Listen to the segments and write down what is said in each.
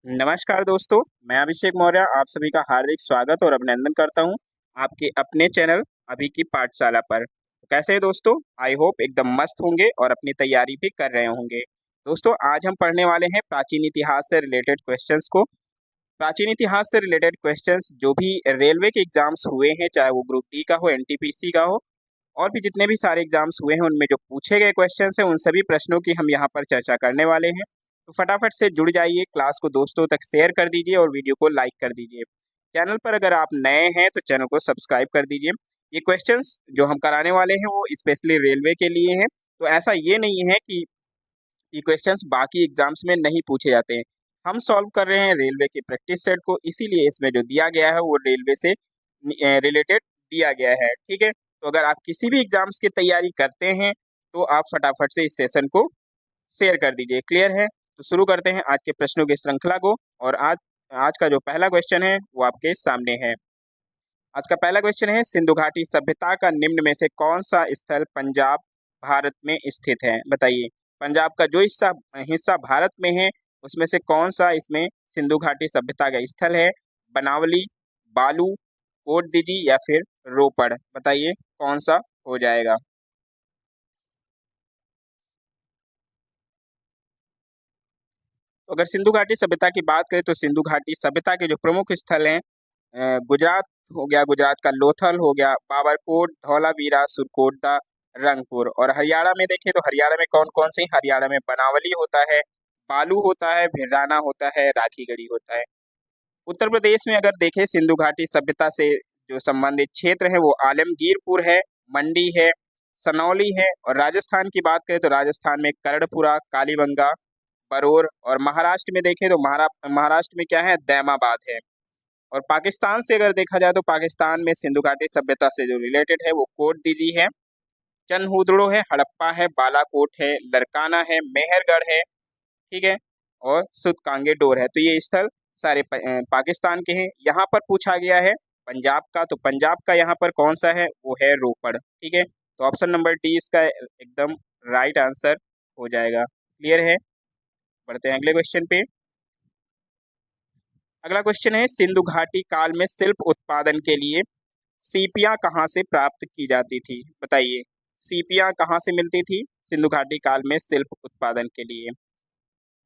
नमस्कार दोस्तों, मैं अभिषेक मौर्य आप सभी का हार्दिक स्वागत और अभिनंदन करता हूं आपके अपने चैनल अभी की पाठशाला पर। तो कैसे हैं दोस्तों? आई होप एकदम मस्त होंगे और अपनी तैयारी भी कर रहे होंगे। दोस्तों, आज हम पढ़ने वाले हैं प्राचीन इतिहास से रिलेटेड क्वेश्चंस को। प्राचीन इतिहास से रिलेटेड क्वेश्चंस जो भी रेलवे के एग्जाम्स हुए हैं, चाहे वो ग्रुप डी का हो, एनटीपीसी का हो, और भी जितने भी सारे एग्जाम्स हुए हैं उनमें जो पूछे गए क्वेश्चंस हैं उन सभी प्रश्नों की हम यहाँ पर चर्चा करने वाले हैं। तो फटाफट से जुड़ जाइए, क्लास को दोस्तों तक शेयर कर दीजिए और वीडियो को लाइक कर दीजिए। चैनल पर अगर आप नए हैं तो चैनल को सब्सक्राइब कर दीजिए। ये क्वेश्चंस जो हम कराने वाले हैं वो स्पेशली रेलवे के लिए हैं। तो ऐसा ये नहीं है कि ये क्वेश्चंस बाकी एग्जाम्स में नहीं पूछे जाते हैं। हम सॉल्व कर रहे हैं रेलवे के प्रैक्टिस सेट को, इसीलिए इसमें जो दिया गया है वो रेलवे से रिलेटेड दिया गया है। ठीक है, तो अगर आप किसी भी एग्जाम्स की तैयारी करते हैं तो आप फटाफट से इस सेशन को शेयर कर दीजिए। क्लियर है? तो शुरू करते हैं आज के प्रश्नों की श्रृंखला को। और आज आज का जो पहला क्वेश्चन है वो आपके सामने है। आज का पहला क्वेश्चन है, सिंधु घाटी सभ्यता का निम्न में से कौन सा स्थल पंजाब भारत में स्थित है? बताइए, पंजाब का जो हिस्सा हिस्सा भारत में है उसमें से कौन सा इसमें सिंधु घाटी सभ्यता का स्थल है? बनावली, बालू, कोट दीजी या फिर रोपड़? बताइए कौन सा हो जाएगा। तो अगर सिंधु घाटी सभ्यता की बात करें तो सिंधु घाटी सभ्यता के जो प्रमुख स्थल हैं, गुजरात हो गया, गुजरात का लोथल हो गया, बाबरकोट, धौलावीरा, सुरकोटदा, रंगपुर। और हरियाणा में देखें तो हरियाणा में कौन कौन से? हरियाणा में बनावली होता है, बालू होता है, भिराना होता है, राखीगढ़ी होता है। उत्तर प्रदेश में अगर देखें सिंधु घाटी सभ्यता से जो संबंधित क्षेत्र है वो आलमगीरपुर है, मंडी है, सनौली है। और राजस्थान की बात करें तो राजस्थान में कर्णपुरा, कालीबंगा, बरोर। और महाराष्ट्र में देखें तो महाराष्ट्र में क्या है? दैमाबाद है। और पाकिस्तान से अगर देखा जाए तो पाकिस्तान में सिंधु घाटी सभ्यता से जो रिलेटेड है वो कोट दीजी है, चनहुदड़ो है, हड़प्पा है, बालाकोट है, लरकाना है, मेहरगढ़ है। ठीक है, और सुतकांगे डोर है। तो ये स्थल सारे पाकिस्तान के हैं। यहाँ पर पूछा गया है पंजाब का, तो पंजाब का यहाँ पर कौन सा है? वो है रोपड़। ठीक है, तो ऑप्शन नंबर डी इसका एकदम राइट आंसर हो जाएगा। क्लियर है? बढ़ते हैं अगले क्वेश्चन पे। अगला क्वेश्चन है, सिंधु घाटी काल में शिल्प उत्पादन के लिए सीपियां कहाँ से प्राप्त की जाती थी? बताइए, सीपियां कहाँ से मिलती थी सिंधु घाटी काल में शिल्प उत्पादन के लिए?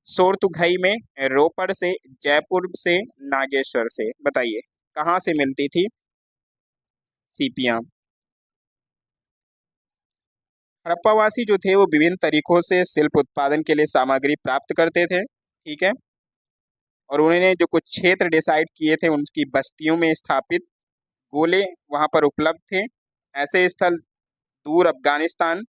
सोरथुघई में, रोपड़ से, जयपुर से, नागेश्वर से? बताइए कहाँ से मिलती थी सीपियां? हड़प्पावासी जो थे वो विभिन्न तरीकों से शिल्प उत्पादन के लिए सामग्री प्राप्त करते थे। ठीक है, और उन्होंने जो कुछ क्षेत्र डिसाइड किए थे उनकी बस्तियों में स्थापित गोले वहां पर उपलब्ध थे। ऐसे स्थल दूर अफगानिस्तान,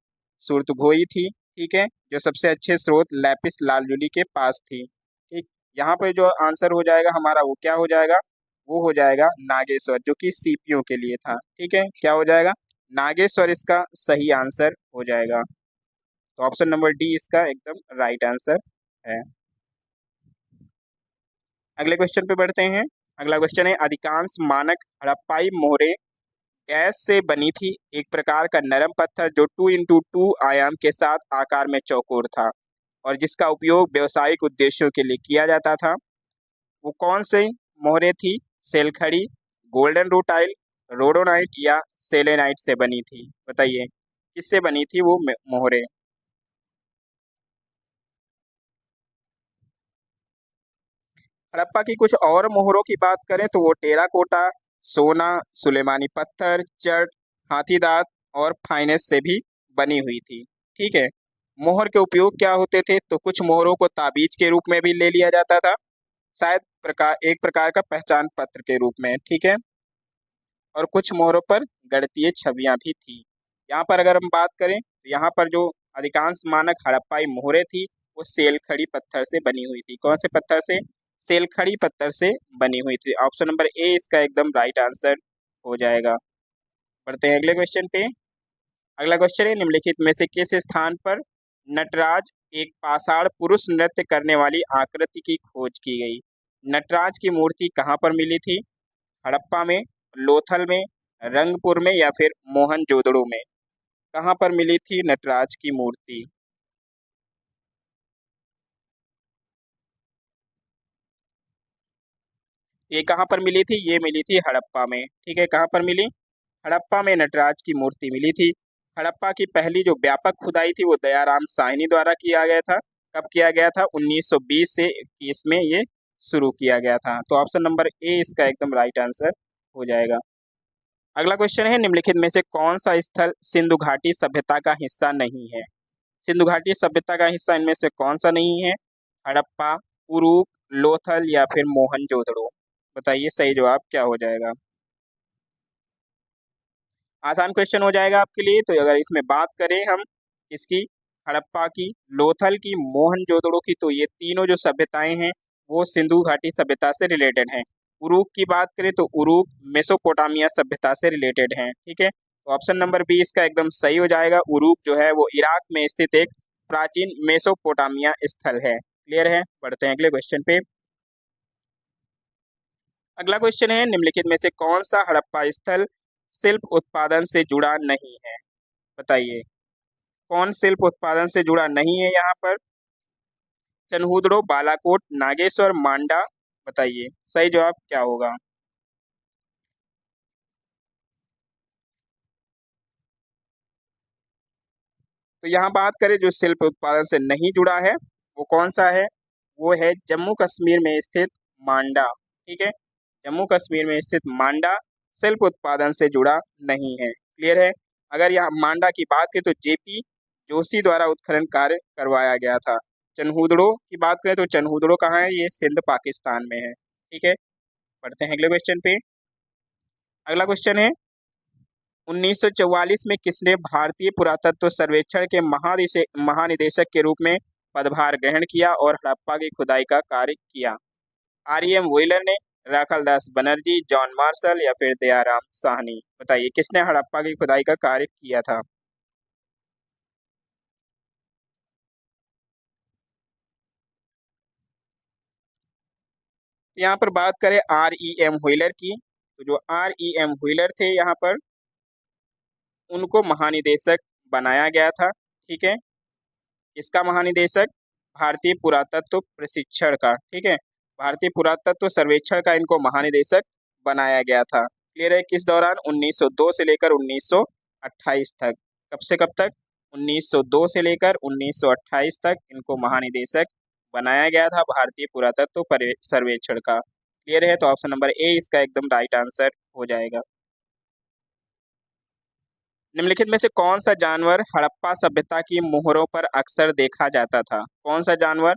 सुरतगोई थी। ठीक है, जो सबसे अच्छे स्रोत लैपिस लाजुली के पास थी। ठीक, यहाँ पर जो आंसर हो जाएगा हमारा वो क्या हो जाएगा? वो हो जाएगा नागेश्वर, जो कि सीपियों के लिए था। ठीक है, क्या हो जाएगा? नागेश्वर इसका सही आंसर हो जाएगा। तो ऑप्शन नंबर डी इसका एकदम राइट आंसर है। अगले क्वेश्चन पे बढ़ते हैं। अगला क्वेश्चन है, अधिकांश मानक हड़प्पाई मोहरें गैस से बनी थी, एक प्रकार का नरम पत्थर जो 2x2 आयाम के साथ आकार में चौकोर था और जिसका उपयोग व्यवसायिक उद्देश्यों के लिए किया जाता था। वो कौन से मोहरें थी? सेलखड़ी, गोल्डन रूटाइल, रोडोनाइट या सेलेनाइट से बनी थी? बताइए किससे बनी थी वो मोहरें? हड़प्पा की कुछ और मोहरों की बात करें तो वो टेराकोटा, सोना, सुलेमानी पत्थर, चट, हाथी दांत और फाइनेस से भी बनी हुई थी। ठीक है, मोहर के उपयोग क्या होते थे? तो कुछ मोहरों को ताबीज के रूप में भी ले लिया जाता था, शायद एक प्रकार का पहचान पत्र के रूप में। ठीक है, और कुछ मोहरों पर गणितीय छवियां भी थी। यहाँ पर अगर हम बात करें तो यहाँ पर जो अधिकांश मानक हड़प्पाई मोहरें थी वो सेलखड़ी पत्थर से बनी हुई थी। कौन से पत्थर से? सेलखड़ी पत्थर से बनी हुई थी। ऑप्शन नंबर ए इसका एकदम राइट आंसर हो जाएगा। बढ़ते हैं अगले क्वेश्चन पे। अगला क्वेश्चन है, निम्नलिखित में से किस स्थान पर नटराज एक पाषाण पुरुष नृत्य करने वाली आकृति की खोज की गई? नटराज की मूर्ति कहाँ पर मिली थी? हड़प्पा में, लोथल में, रंगपुर में या फिर मोहनजोदड़ो में? कहाँ पर मिली थी नटराज की मूर्ति? ये कहाँ पर मिली थी? ये मिली थी हड़प्पा में। ठीक है, कहाँ पर मिली? हड़प्पा में नटराज की मूर्ति मिली थी। हड़प्पा की पहली जो व्यापक खुदाई थी वो दयाराम साहनी द्वारा किया गया था। कब किया गया था? 1920 से 21 में ये शुरू किया गया था। तो ऑप्शन नंबर ए इसका एकदम राइट आंसर हो जाएगा। अगला क्वेश्चन है, निम्नलिखित में से कौन सा स्थल सिंधु घाटी सभ्यता का हिस्सा नहीं है? सिंधु घाटी सभ्यता का हिस्सा इनमें से कौन सा नहीं है? हड़प्पा, उरूक, लोथल या फिर मोहनजोदड़ो। बताइए सही जवाब क्या हो जाएगा। आसान क्वेश्चन हो जाएगा आपके लिए। तो अगर इसमें बात करें हम इसकी, हड़प्पा की, लोथल की, मोहनजोदड़ो की, तो ये तीनों जो सभ्यताएं हैं वो सिंधु घाटी सभ्यता से रिलेटेड हैं। उरूक की बात करें तो उरूक मेसोपोटामिया सभ्यता से रिलेटेड हैं। ठीक है, तो ऑप्शन नंबर बी इसका एकदम सही हो जाएगा। उरूक जो है वो इराक में स्थित एक प्राचीन मेसोपोटामिया स्थल है। क्लियर है? बढ़ते हैं अगले क्वेश्चन पे। अगला क्वेश्चन है, निम्नलिखित में से कौन सा हड़प्पा स्थल शिल्प उत्पादन से जुड़ा नहीं है? बताइए कौन शिल्प उत्पादन से जुड़ा नहीं है यहाँ पर? चनहूदड़ो, बालाकोट, नागेश्वर, मांडा। बताइए सही जवाब क्या होगा। तो यहाँ बात करें जो शिल्प उत्पादन से नहीं जुड़ा है वो कौन सा है? वो है जम्मू कश्मीर में स्थित मांडा। ठीक है, जम्मू कश्मीर में स्थित मांडा शिल्प उत्पादन से जुड़ा नहीं है। क्लियर है? अगर यहाँ मांडा की बात करें तो जेपी जोशी द्वारा उत्खनन कार्य करवाया गया था। चनहूदड़ो की बात करें तो चनहूदड़ो कहाँ है? ये सिंध पाकिस्तान में है। ठीक है, पढ़ते हैं अगले क्वेश्चन पे। अगला क्वेश्चन है, 1944 में किसने भारतीय पुरातत्व सर्वेक्षण के महानिदेशक के रूप में पदभार ग्रहण किया और हड़प्पा की खुदाई का कार्य किया? आर.ई.एम. व्हीलर ने, राखालदास बनर्जी, जॉन मार्शल या फिर दयाराम साहनी। बताइए किसने हड़प्पा की खुदाई का कार्य किया था? यहाँ पर बात करें आर.ई.एम. व्हीलर की, तो जो आर.ई.एम. व्हीलर थे यहाँ पर उनको महानिदेशक बनाया गया था। ठीक है, इसका महानिदेशक भारतीय पुरातत्व प्रशिक्षण का। ठीक है, भारतीय पुरातत्व सर्वेक्षण का इनको महानिदेशक बनाया गया था। क्लियर है? किस दौरान? 1902 से लेकर 1928 तक। कब से कब तक? 1902 से लेकर 1928 तक इनको महानिदेशक बनाया गया था भारतीय पुरातत्व सर्वेक्षण का। क्लियर है? तो ऑप्शन नंबर ए इसका एकदम राइट आंसर हो जाएगा। निम्नलिखित में से कौन सा जानवर हड़प्पा सभ्यता की मोहरों पर अक्सर देखा जाता था? कौन सा जानवर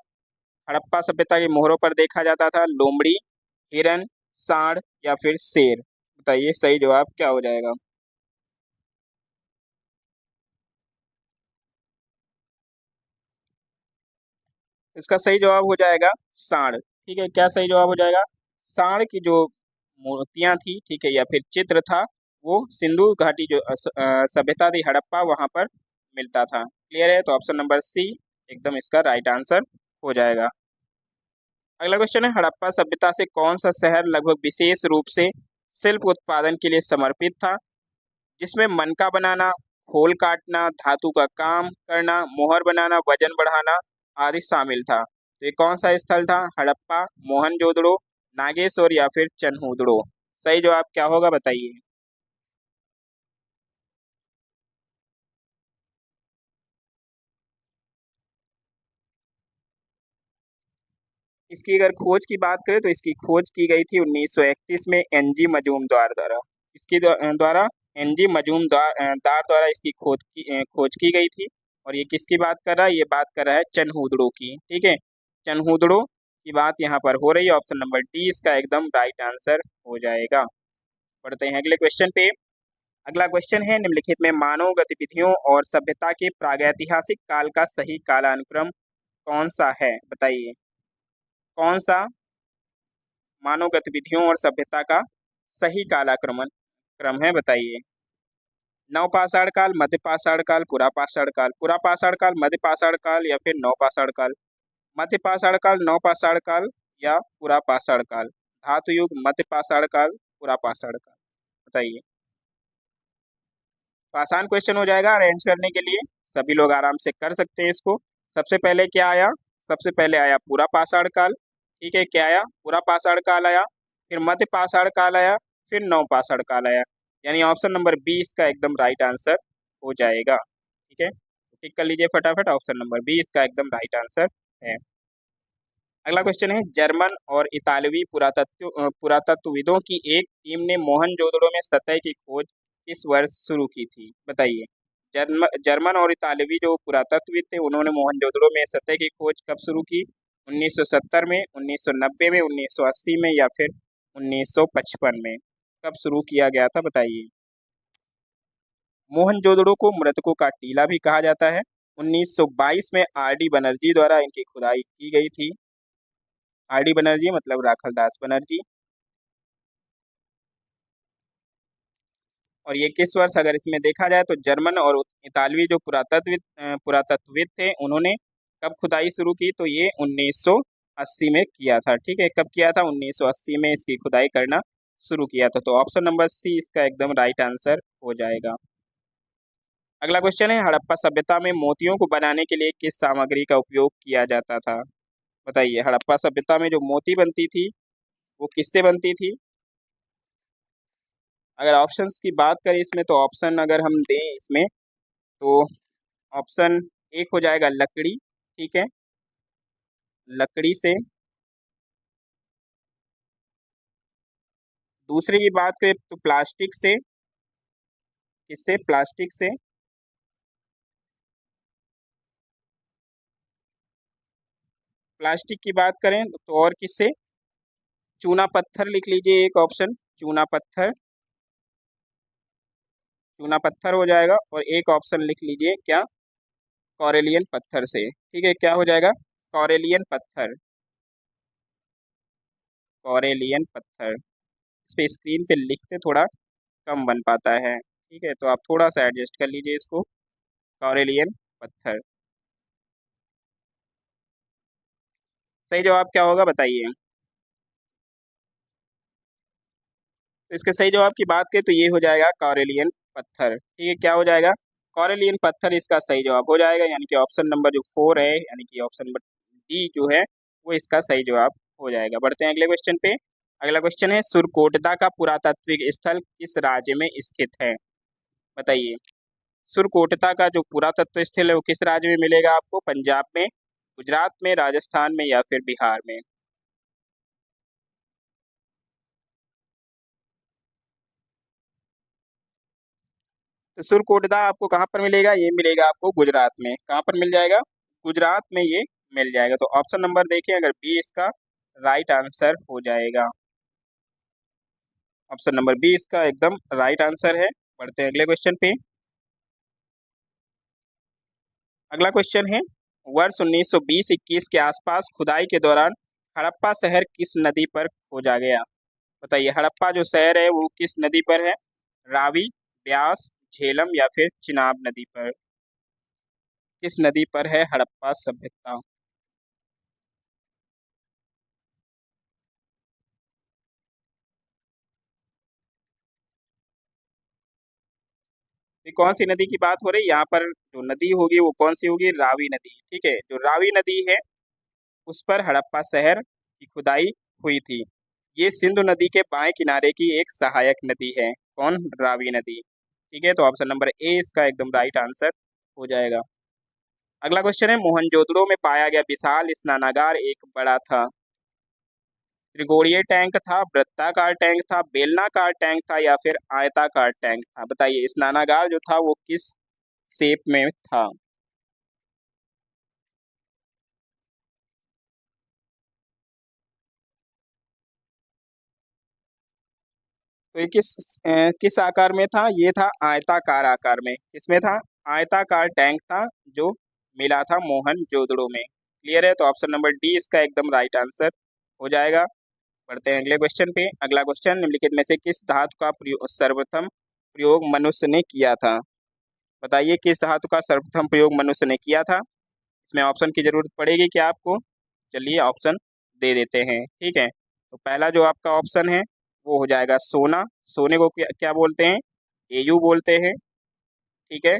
हड़प्पा सभ्यता की मोहरों पर देखा जाता था? लोमड़ी, हिरन, सांड या फिर शेर। बताइए सही जवाब क्या हो जाएगा। इसका सही जवाब हो जाएगा सांड। ठीक है, क्या सही जवाब हो जाएगा? सांड की जो मूर्तियां थी, ठीक है, या फिर चित्र था, वो सिंधु घाटी जो सभ्यता थी हड़प्पा वहां पर मिलता था। क्लियर है? तो ऑप्शन नंबर सी एकदम इसका राइट आंसर हो जाएगा। अगला क्वेश्चन है, हड़प्पा सभ्यता से कौन सा शहर लगभग विशेष रूप से शिल्प उत्पादन के लिए समर्पित था, जिसमें मनका बनाना, खोल काटना, धातु का काम करना, मोहर बनाना, वजन बढ़ाना आदि शामिल था? तो ये कौन सा स्थल था? हड़प्पा, मोहनजोदड़ो, नागेश्वर या फिर चनहूदड़ो। सही जवाब क्या होगा बताइए। इसकी अगर खोज की बात करें तो इसकी खोज की गई थी 1931 में एनजी मजूमदार द्वारा। इसकी द्वारा एनजी मजूमदार द्वारा इसकी खोज की गई थी। और ये किसकी बात कर रहा है? ये बात कर रहा है चनहूदड़ो की। ठीक है, चनहूदड़ो की बात यहाँ पर हो रही है। ऑप्शन नंबर डी इसका एकदम राइट आंसर हो जाएगा। पढ़ते हैं अगले क्वेश्चन पे। अगला क्वेश्चन है, निम्नलिखित में मानव गतिविधियों और सभ्यता के प्रागैतिहासिक काल का सही कालानुक्रम कौन सा है? बताइए कौन सा मानव गतिविधियों और सभ्यता का सही कालाक्रमण क्रम है? बताइए। नवपाषाण काल, मध्य पाषाण काल, पुरापाषाण काल। पुरापाषाण काल, मध्य पाषाण काल या फिर नवपाषाण काल। मध्य पाषाण काल, नवपाषाण काल या पुरापाषाण काल। धातु युग, मध्य पाषाण काल, पुरापाषाण काल। बताइए। तो आसान क्वेश्चन हो जाएगा अरेंज करने के लिए, सभी लोग आराम से कर सकते हैं इसको। सबसे पहले क्या आया? सबसे पहले आया पूरा पाषाण काल। ठीक है, क्या आया? पूरा पाषाण काल आया। फिर मध्य पाषाण काल आया, फिर नव पाषाण काल आया। यानी ऑप्शन नंबर बी इसका एकदम राइट आंसर हो जाएगा। ठीक है, टिक कर लीजिए फटाफट, ऑप्शन नंबर बी इसका एकदम राइट आंसर है। अगला क्वेश्चन है, जर्मन और इतालवी पुरातत्वविदों की एक टीम ने मोहनजोदड़ो में सतह की खोज किस वर्ष शुरू की थी? बताइए। जर्मन और इतालवी जो पुरातत्वविद थे उन्होंने मोहनजोदड़ो में सतह की खोज कब शुरू की? 1970 में, 1990 में, 1980 में या फिर 1955 में? कब शुरू किया गया था बताइए। मोहनजोदड़ो को मृतकों का टीला भी कहा जाता है। 1922 में आर डी बनर्जी द्वारा इनकी खुदाई की गई थी। आर डी बनर्जी मतलब राखलदास बनर्जी। और ये किस वर्ष अगर इसमें देखा जाए तो जर्मन और इतालवी जो पुरातत्वविद थे उन्होंने कब खुदाई शुरू की? तो ये 1980 में किया था। ठीक है, कब किया था? 1980 में इसकी खुदाई करना शुरू किया था। तो ऑप्शन नंबर सी इसका एकदम राइट आंसर हो जाएगा। अगला क्वेश्चन है, हड़प्पा सभ्यता में मोतियों को बनाने के लिए किस सामग्री का उपयोग किया जाता था? बताइए। हड़प्पा सभ्यता में जो मोती बनती थी वो किससे बनती थी? अगर ऑप्शंस की बात करें इसमें तो ऑप्शन अगर हम दें इसमें तो ऑप्शन एक हो जाएगा लकड़ी। ठीक है, लकड़ी से। दूसरे की बात करें तो प्लास्टिक से। किससे? प्लास्टिक से। प्लास्टिक की बात करें तो और किससे? चूना पत्थर लिख लीजिए एक ऑप्शन, चूना पत्थर। चूना पत्थर हो जाएगा। और एक ऑप्शन लिख लीजिए क्या? कॉरेलियन पत्थर से। ठीक है, क्या हो जाएगा? कॉरेलियन पत्थर। कॉरेलियन पत्थर। इस पे स्क्रीन पे लिखते थोड़ा कम बन पाता है। ठीक है, तो आप थोड़ा सा एडजस्ट कर लीजिए इसको। कॉरेलियन पत्थर। सही जवाब क्या होगा बताइए। तो इसके सही जवाब की बात करें तो ये हो जाएगा कॉरेलियन पत्थर। ठीक है, क्या हो जाएगा? कॉरेलियन पत्थर इसका सही जवाब हो जाएगा। यानी कि ऑप्शन नंबर जो 4 है, यानी कि ऑप्शन नंबर डी जो है वो इसका सही जवाब हो जाएगा। बढ़ते हैं अगले क्वेश्चन पे। अगला क्वेश्चन है, सुरकोटदा का पुरातात्विक स्थल किस राज्य में स्थित है? बताइए। सुरकोटदा का जो पुरातत्व स्थल है वो किस राज्य में मिलेगा आपको? पंजाब में, गुजरात में, राजस्थान में या फिर बिहार में? तो सुरकोटदा आपको कहाँ पर मिलेगा? ये मिलेगा आपको गुजरात में। कहाँ पर मिल जाएगा? गुजरात में ये मिल जाएगा। तो ऑप्शन नंबर देखिए, अगर बी इसका राइट आंसर हो जाएगा। ऑप्शन नंबर बी इसका एकदम राइट आंसर है। बढ़ते हैं अगले क्वेश्चन पे। अगला क्वेश्चन है, वर्ष 1920-21 के आसपास खुदाई के दौरान हड़प्पा शहर किस नदी पर खोजा गया? बताइए। हड़प्पा जो शहर है वो किस नदी पर है? रावी, ब्यास, झेलम या फिर चिनाब नदी पर? किस नदी पर है हड़प्पा सभ्यता? ये कौन सी नदी की बात हो रही है यहाँ पर? जो नदी होगी वो कौन सी होगी? रावी नदी। ठीक है, जो रावी नदी है उस पर हड़प्पा शहर की खुदाई हुई थी। ये सिंधु नदी के बाएं किनारे की एक सहायक नदी है। कौन? रावी नदी। ठीक है, तो ऑप्शन नंबर ए इसका एकदम राइट आंसर हो जाएगा। अगला क्वेश्चन है, मोहनजोदड़ो में पाया गया विशाल स्नानागार एक बड़ा था। त्रिकोणीय टैंक था, वृत्ताकार टैंक था, बेलनाकार टैंक था या फिर आयताकार टैंक था? बताइए। स्नानागार जो था वो किस शेप में था? तो ये किस आकार में था? ये था आयताकार आकार में। किसमें था? आयताकार टैंक था जो मिला था मोहनजोदड़ो में। क्लियर है, तो ऑप्शन नंबर डी इसका एकदम राइट आंसर हो जाएगा। बढ़ते हैं अगले क्वेश्चन पे। अगला क्वेश्चन, निम्नलिखित में से किस धातु का सर्वप्रथम प्रयोग मनुष्य ने किया था? बताइए। किस धातु का सर्वप्रथम प्रयोग मनुष्य ने किया था? इसमें ऑप्शन की जरूरत पड़ेगी क्या आपको? चलिए ऑप्शन दे देते हैं। ठीक है, तो पहला जो आपका ऑप्शन है वो हो जाएगा सोना। सोने को क्या क्या बोलते हैं? एयू बोलते हैं। ठीक है,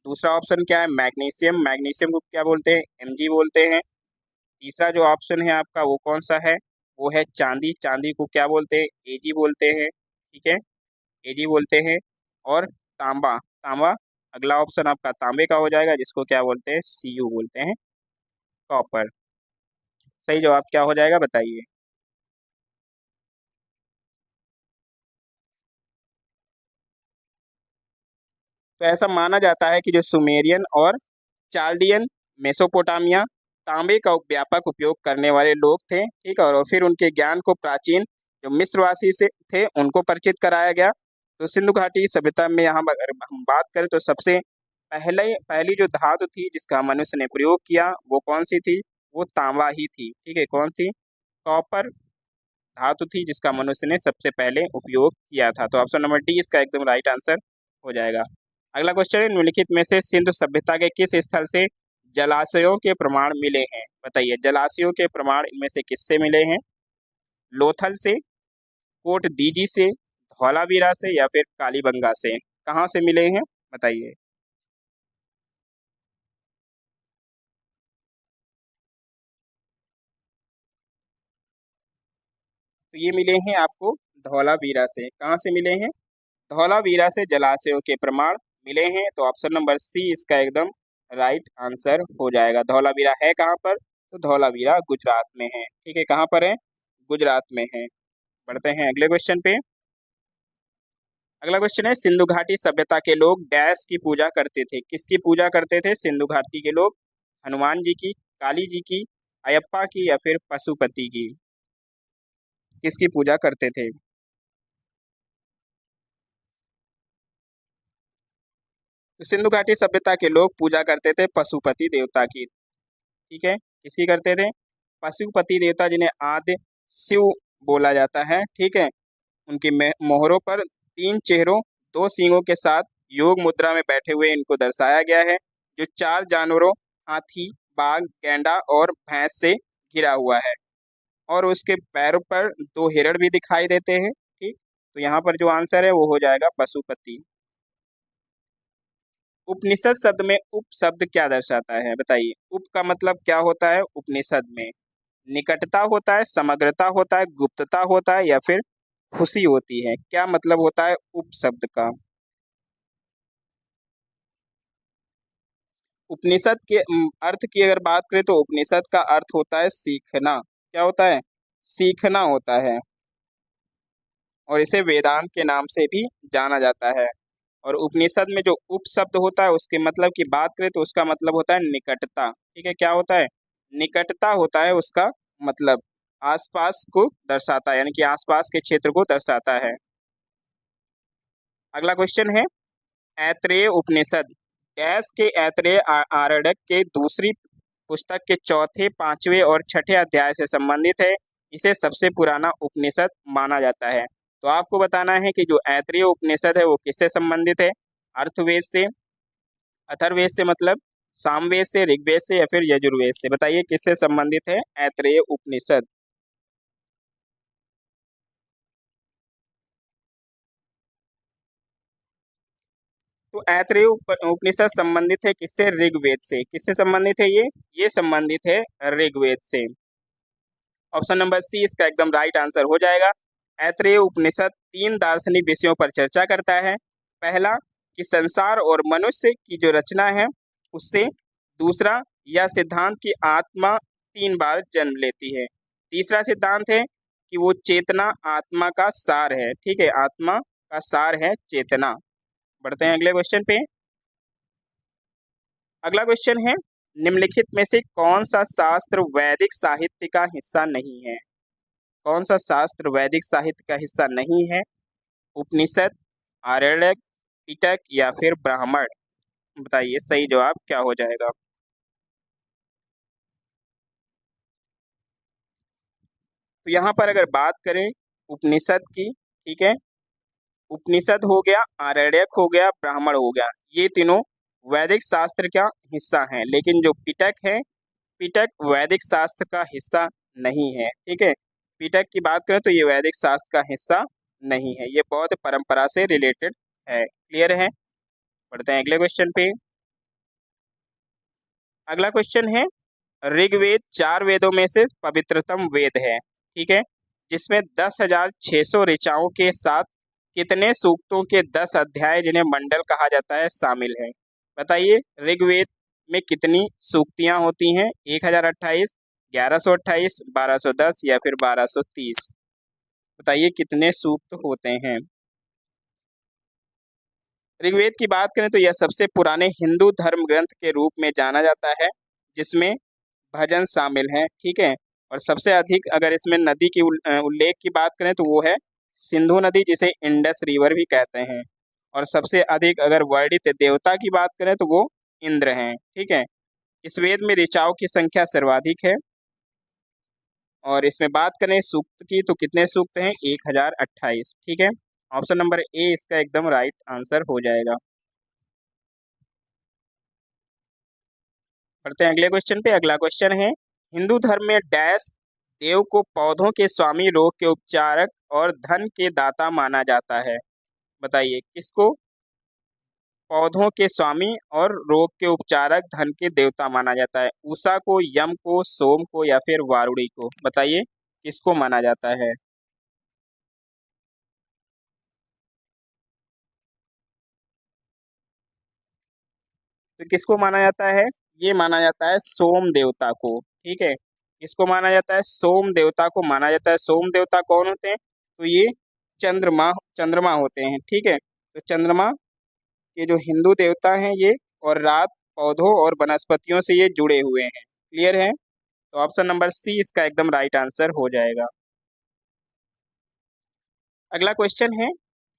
दूसरा ऑप्शन क्या है? मैग्नीशियम। मैग्नीशियम को क्या बोलते हैं? एमजी बोलते हैं। तीसरा जो ऑप्शन है आपका वो कौन सा है? वो है चांदी। चांदी को क्या बोलते हैं? एजी बोलते हैं। ठीक है, एजी बोलते हैं। और तांबा, तांबा अगला ऑप्शन आपका तांबे का हो जाएगा, जिसको क्या बोलते हैं? सीयू बोलते हैं, कॉपर। सही जवाब क्या हो जाएगा बताइए? तो ऐसा माना जाता है कि जो सुमेरियन और चाल्डियन मेसोपोटामिया तांबे का व्यापक उपयोग करने वाले लोग थे। ठीक है, और फिर उनके ज्ञान को प्राचीन जो मिस्रवासी से थे उनको परिचित कराया गया। तो सिंधु घाटी सभ्यता में यहाँ अगर हम बात करें तो सबसे पहली जो धातु थी जिसका मनुष्य ने प्रयोग किया वो कौन सी थी? वो तांबा ही थी। ठीक है, कौन थी? कॉपर धातु थी जिसका मनुष्य ने सबसे पहले उपयोग किया था। तो ऑप्शन नंबर डी इसका एकदम राइट आंसर हो जाएगा। अगला क्वेश्चन है, निम्नलिखित में से सिंधु सभ्यता के किस स्थल से जलाशयों के प्रमाण मिले हैं? बताइए, जलाशयों के प्रमाण इनमें से किससे मिले हैं? लोथल से, कोट दीजी से, धौलावीरा से, या फिर कालीबंगा से? कहाँ से मिले हैं बताइए? तो ये मिले हैं आपको धौलावीरा से। कहाँ से मिले हैं? धौलावीरा से जलाशयों के प्रमाण मिले हैं। तो ऑप्शन नंबर सी इसका एकदम राइट आंसर हो जाएगा। धौलावीरा है कहाँ पर? तो धौलावीरा गुजरात में है। ठीक है, कहाँ पर है? गुजरात में है। बढ़ते हैं अगले क्वेश्चन पे। अगला क्वेश्चन है, सिंधु घाटी सभ्यता के लोग डैश की पूजा करते थे? किसकी पूजा करते थे सिंधु घाटी के लोग? हनुमान जी की, काली जी की, अयप्पा की, या फिर पशुपति की? किसकी पूजा करते थे? तो सिंधु घाटी सभ्यता के लोग पूजा करते थे पशुपति देवता की। ठीक है, किसकी करते थे? पशुपति देवता, जिन्हें आद्य शिव बोला जाता है। ठीक है, उनकी मोहरों पर तीन चेहरों, दो सींगों के साथ योग मुद्रा में बैठे हुए इनको दर्शाया गया है, जो चार जानवरों हाथी, बाघ, गैंडा और भैंस से घिरा हुआ है। और उसके पैरों पर दो हिरण भी दिखाई देते हैं। ठीक, तो यहाँ पर जो आंसर है वो हो जाएगा पशुपति। उपनिषद शब्द में उप शब्द क्या दर्शाता है बताइए? उप का मतलब क्या होता है उपनिषद में? निकटता होता है, समग्रता होता है, गुप्तता होता है, या फिर खुशी होती है? क्या मतलब होता है उप शब्द का? उपनिषद के अर्थ की अगर बात करें तो उपनिषद का अर्थ होता है सीखना। क्या होता है? सीखना होता है। और इसे वेदांत के नाम से भी जाना जाता है। और उपनिषद में जो उप शब्द होता है उसके मतलब की बात करें तो उसका मतलब होता है निकटता। ठीक है, क्या होता है? निकटता होता है उसका मतलब। आसपास को दर्शाता है, यानी कि आसपास के क्षेत्र को दर्शाता है। अगला क्वेश्चन है, ऐत्रेय उपनिषद डैश के ऐत्रेय आरण्यक के दूसरी पुस्तक के चौथे, पांचवें और छठे अध्याय से संबंधित है। इसे सबसे पुराना उपनिषद माना जाता है। तो आपको बताना है कि जो ऐत्रेय उपनिषद है वो किससे संबंधित है? अर्थवेद से, अथर्ववेद से मतलब सामवेद से, ऋग्वेद से, या फिर यजुर्वेद से? बताइए किससे संबंधित है ऐत्रेय उपनिषद? तो ऐत्रेय उपनिषद संबंधित है किससे? ऋग्वेद से। किससे संबंधित है ये संबंधित है ऋग्वेद से। ऑप्शन नंबर सी इसका एकदम राइट आंसर हो जाएगा। ऐत्रेय उपनिषद तीन दार्शनिक विषयों पर चर्चा करता है। पहला, कि संसार और मनुष्य की जो रचना है उससे। दूसरा, यह सिद्धांत की आत्मा तीन बार जन्म लेती है। तीसरा सिद्धांत है कि वो चेतना आत्मा का सार है। ठीक है, आत्मा का सार है चेतना। बढ़ते हैं अगले क्वेश्चन पे। अगला क्वेश्चन है, निम्नलिखित में से कौन सा शास्त्र वैदिक साहित्य का हिस्सा नहीं है? कौन सा शास्त्र वैदिक साहित्य का हिस्सा नहीं है? उपनिषद, आरण्यक, पिटक, या फिर ब्राह्मण? बताइए सही जवाब क्या हो जाएगा? तो यहाँ पर अगर बात करें उपनिषद की, ठीक है, उपनिषद हो गया, आरण्यक हो गया, ब्राह्मण हो गया, ये तीनों वैदिक शास्त्र का हिस्सा हैं। लेकिन जो पिटक है, पिटक वैदिक शास्त्र का हिस्सा नहीं है। ठीक है, पिटक की बात करें तो ये वैदिक शास्त्र का हिस्सा नहीं है, ये बौद्ध परंपरा से रिलेटेड है। क्लियर है? बढ़ते हैं अगले क्वेश्चन पे। अगला क्वेश्चन है, ऋग्वेद चार वेदों में से पवित्रतम वेद है। ठीक है, जिसमें 10,600 ऋचाओं के साथ कितने सूक्तों के 10 अध्याय जिन्हें मंडल कहा जाता है शामिल है? बताइए, ऋग्वेद में कितनी सूक्तियां होती हैं? 1028, 1128, 1210 या फिर 1230? बताइए कितने सूक्त होते हैं? ऋग्वेद की बात करें तो यह सबसे पुराने हिंदू धर्म ग्रंथ के रूप में जाना जाता है, जिसमें भजन शामिल हैं, ठीक है। और सबसे अधिक अगर इसमें नदी की उल्लेख की बात करें तो वो है सिंधु नदी, जिसे इंडस रिवर भी कहते हैं। और सबसे अधिक अगर वर्णित देवता की बात करें तो वो इंद्र हैं, ठीक है। इस वेद में ऋचाओं की संख्या सर्वाधिक है। और इसमें बात करें सूक्त की तो कितने सूक्त हैं? 1028, ठीक है। ऑप्शन नंबर ए इसका एकदम राइट आंसर हो जाएगा। बढ़ते हैं अगले क्वेश्चन पे। अगला क्वेश्चन है, हिंदू धर्म में डैश देव को पौधों के स्वामी, रोग के उपचारक और धन के दाता माना जाता है? बताइए किसको पौधों के स्वामी और रोग के उपचारक, धन के देवता माना जाता है? उषा को, यम को, सोम को या फिर वारुणी को? बताइए किसको माना जाता है? तो किसको माना जाता है? ये माना जाता है सोम देवता को, ठीक है। किसको माना जाता है? सोम देवता को माना जाता है। सोम देवता कौन होते हैं? तो ये चंद्रमा चंद्रमा होते हैं, ठीक है। तो चंद्रमा के जो हिंदू देवता हैं ये, और रात, पौधों और वनस्पतियों से ये जुड़े हुए हैं। क्लियर है? तो ऑप्शन नंबर सी इसका एकदम राइट आंसर हो जाएगा। अगला क्वेश्चन है,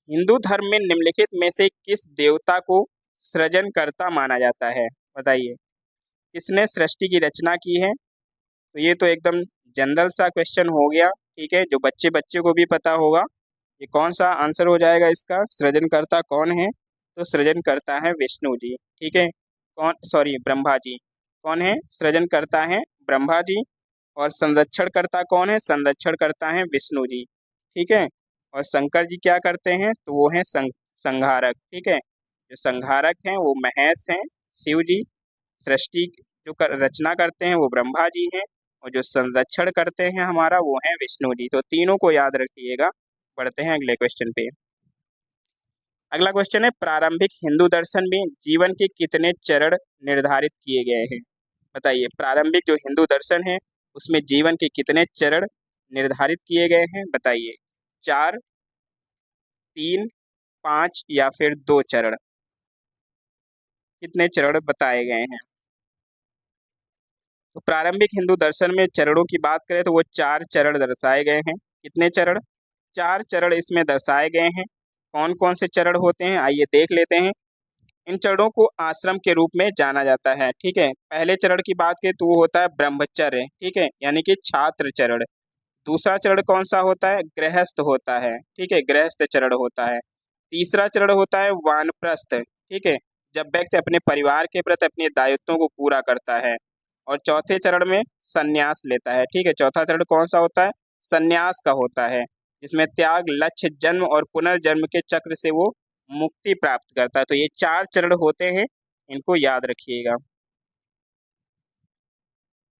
हिंदू धर्म में निम्नलिखित में से किस देवता को सृजनकर्ता माना जाता है? बताइए किसने सृष्टि की रचना की है? तो ये तो एकदम जनरल सा क्वेश्चन हो गया, ठीक है, जो बच्चे बच्चे को भी पता होगा। ये कौन सा आंसर हो जाएगा इसका? सृजनकर्ता कौन है? तो सृजनकर्ता है विष्णु जी, ठीक है। कौन, सॉरी, ब्रह्मा जी। कौन है? सृजनकर्ता है ब्रह्मा जी। और संरक्षणकर्ता कौन है? संरक्षणकर्ता है विष्णु जी, ठीक है। और शंकर जी क्या करते हैं? तो वो हैं संहारक, ठीक है। जो संहारक हैं वो महेश हैं, शिव जी। सृष्टि जो रचना करते हैं वो ब्रह्मा जी हैं। और जो संरक्षण करते हैं हमारा वो है विष्णु जी। तो तीनों को याद रखिएगा। बढ़ते हैं अगले क्वेश्चन पे। अगला क्वेश्चन है, प्रारंभिक हिंदू दर्शन में जीवन के कितने चरण निर्धारित किए गए हैं? बताइए प्रारंभिक जो हिंदू दर्शन है उसमें जीवन के कितने चरण निर्धारित किए गए हैं? बताइए, 4, 3, 5 या फिर 2 चरण? कितने चरण बताए गए हैं? तो प्रारंभिक हिंदू दर्शन में चरणों की बात करें तो वो 4 चरण दर्शाए गए हैं। कितने चरण? 4 चरण इसमें दर्शाए गए हैं। कौन कौन से चरण होते हैं आइए देख लेते हैं। इन चरणों को आश्रम के रूप में जाना जाता है, ठीक है। पहले चरण की बात करें तो वो होता है ब्रह्मचर्य, ठीक है, यानी कि छात्र चरण। दूसरा चरण कौन सा होता है? गृहस्थ होता है, ठीक है, गृहस्थ चरण होता है। तीसरा चरण होता है वानप्रस्थ, ठीक है, जब व्यक्ति अपने परिवार के प्रति अपने दायित्वों को पूरा करता है। और चौथे चरण में संन्यास लेता है, ठीक है। चौथा चरण कौन सा होता है? संन्यास का होता है, जिसमें त्याग, लक्ष्य, जन्म और पुनर्जन्म के चक्र से वो मुक्ति प्राप्त करता है। तो ये 4 चरण होते हैं, इनको याद रखिएगा।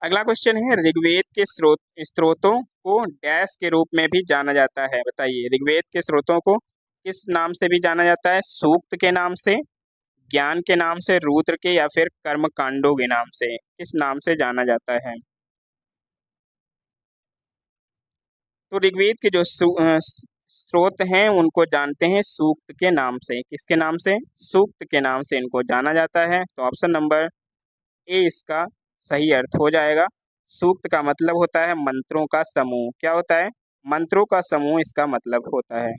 अगला क्वेश्चन है, ऋग्वेद के स्रोतों को डैश के रूप में भी जाना जाता है? बताइए ऋग्वेद के स्रोतों को किस नाम से भी जाना जाता है? सूक्त के नाम से, ज्ञान के नाम से, रुद्र के, या फिर कर्म कांडों के नाम से? किस नाम से जाना जाता है? तो ऋग्वेद के जो स्रोत हैं उनको जानते हैं सूक्त के नाम से। किसके नाम से? सूक्त के नाम से इनको जाना जाता है। तो ऑप्शन नंबर ए इसका सही अर्थ हो जाएगा। सूक्त का मतलब होता है मंत्रों का समूह। क्या होता है? मंत्रों का समूह इसका मतलब होता है।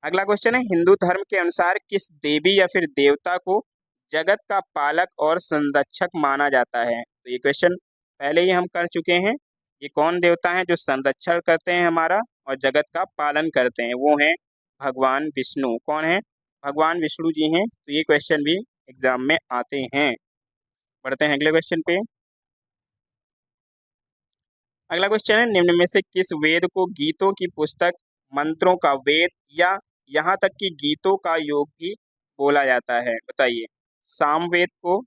अगला क्वेश्चन है, हिंदू धर्म के अनुसार किस देवी या फिर देवता को जगत का पालक और संरक्षक माना जाता है? तो ये क्वेश्चन पहले ही हम कर चुके हैं। ये कौन देवता हैं जो संरक्षण करते हैं हमारा और जगत का पालन करते हैं? वो हैं भगवान विष्णु। कौन है? भगवान विष्णु जी हैं। तो ये क्वेश्चन भी एग्जाम में आते हैं। बढ़ते हैं अगले क्वेश्चन पे। अगला क्वेश्चन है, निम्न में से किस वेद को गीतों की पुस्तक, मंत्रों का वेद या यहाँ तक कि गीतों का योग भी बोला जाता है? बताइए, सामवेद को,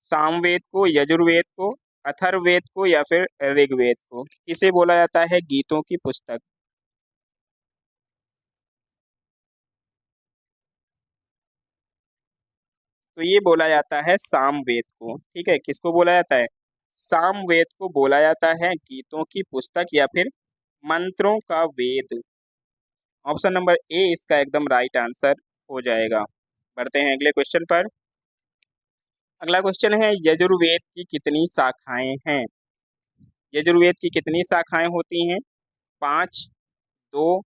सामवेद को, यजुर्वेद को, अथर्ववेद को या फिर ऋग्वेद को? किसे बोला जाता है गीतों की पुस्तक? तो ये बोला जाता है सामवेद को। ठीक है, किसको बोला जाता है? सामवेद को बोला जाता है गीतों की पुस्तक या फिर मंत्रों का वेद। ऑप्शन नंबर ए इसका एकदम राइट आंसर हो जाएगा। बढ़ते हैं अगले क्वेश्चन पर। अगला क्वेश्चन है यजुर्वेद की कितनी शाखाएं हैं? यजुर्वेद की कितनी शाखाएं होती हैं? पांच, दो,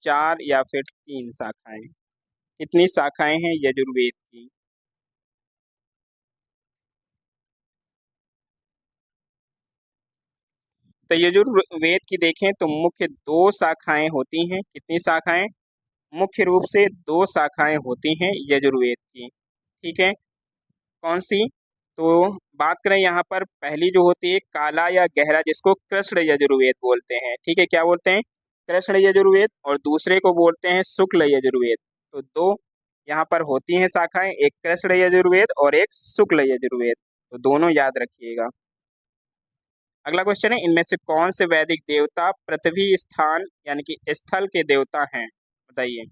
चार या फिर तीन शाखाएं? कितनी शाखाएं हैं यजुर्वेद की? तो यजुर्वेद की देखें तो मुख्य दो शाखाएं होती हैं। कितनी शाखाएं? मुख्य रूप से दो शाखाएं होती हैं यजुर्वेद की। ठीक है, कौन सी? तो बात करें यहाँ पर, पहली जो होती है काला या गहरा, जिसको कृष्ण यजुर्वेद बोलते हैं। ठीक है, क्या बोलते हैं? कृष्ण यजुर्वेद। और दूसरे को बोलते हैं शुक्ल यजुर्वेद। तो दो यहाँ पर होती हैं शाखाएं, एक कृष्ण यजुर्वेद और एक शुक्ल यजुर्वेद। तो दोनों याद रखिएगा। अगला क्वेश्चन है इनमें से कौन से वैदिक देवता पृथ्वी स्थान यानी कि स्थल के देवता हैं? बताइए,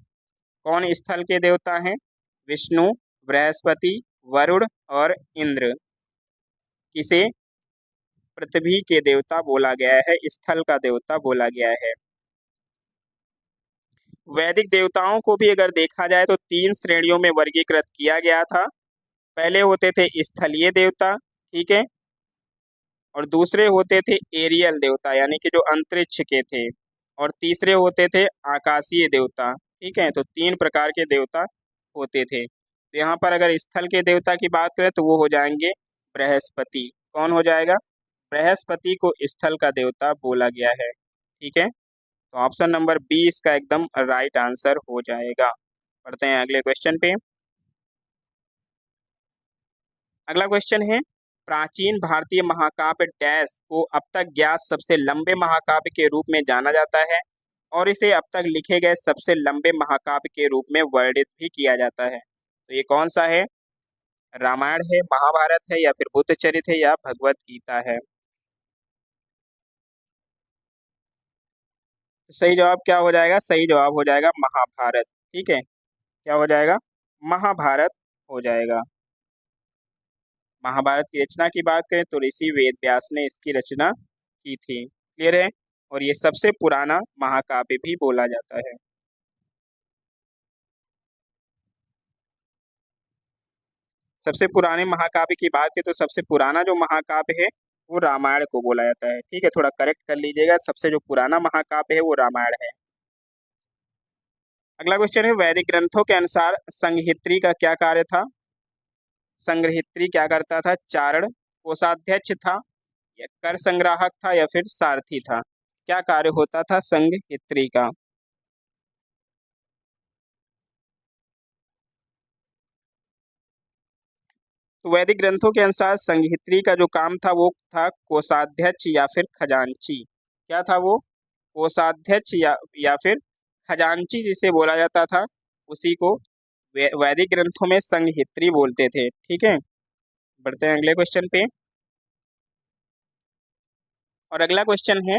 कौन स्थल के देवता हैं? विष्णु, बृहस्पति, वरुण और इंद्र। किसे पृथ्वी के देवता बोला गया है, स्थल का देवता बोला गया है? वैदिक देवताओं को भी अगर देखा जाए तो तीन श्रेणियों में वर्गीकृत किया गया था। पहले होते थे स्थलीय देवता, ठीक है, और दूसरे होते थे एरियल देवता यानी कि जो अंतरिक्ष के थे, और तीसरे होते थे आकाशीय देवता। ठीक है, तो तीन प्रकार के देवता होते थे। तो यहाँ पर अगर स्थल के देवता की बात करें तो वो हो जाएंगे बृहस्पति। कौन हो जाएगा? बृहस्पति को स्थल का देवता बोला गया है। ठीक है, तो ऑप्शन नंबर बी इसका एकदम राइट आंसर हो जाएगा। पढ़ते हैं अगले क्वेश्चन पे। अगला क्वेश्चन है प्राचीन भारतीय महाकाव्य डैश को अब तक ज्ञात सबसे लंबे महाकाव्य के रूप में जाना जाता है और इसे अब तक लिखे गए सबसे लंबे महाकाव्य के रूप में वर्णित भी किया जाता है। तो ये कौन सा है? रामायण है, महाभारत है या फिर बुद्ध चरित है या भगवत गीता है? तो सही जवाब क्या हो जाएगा? सही जवाब हो जाएगा महाभारत। ठीक है, क्या हो जाएगा? महाभारत हो जाएगा। महाभारत की रचना की बात करें तो ऋषि वेद व्यास ने इसकी रचना की थी। क्लियर है? और ये सबसे पुराना महाकाव्य भी बोला जाता है। सबसे पुराने महाकाव्य की बात करें तो सबसे पुराना जो महाकाव्य है वो रामायण को बोला जाता है। ठीक है, थोड़ा करेक्ट कर लीजिएगा, सबसे जो पुराना महाकाव्य है वो रामायण है। अगला क्वेश्चन है वैदिक ग्रंथों के अनुसार संघित्री का क्या कार्य था? संग्रहित्री क्या करता था? चारण, कोषाध्यक्ष था या कर संग्राहक था या फिर सारथी था? क्या कार्य होता था संघित्री का? तो वैदिक ग्रंथों के अनुसार संघित्री का जो काम था वो था कोषाध्यक्ष या फिर खजांची। क्या था वो? कोषाध्यक्ष या फिर खजांची जिसे बोला जाता था, उसी को वैदिक ग्रंथों में संघित्री बोलते थे। ठीक है, बढ़ते हैं अगले क्वेश्चन पे। और अगला क्वेश्चन है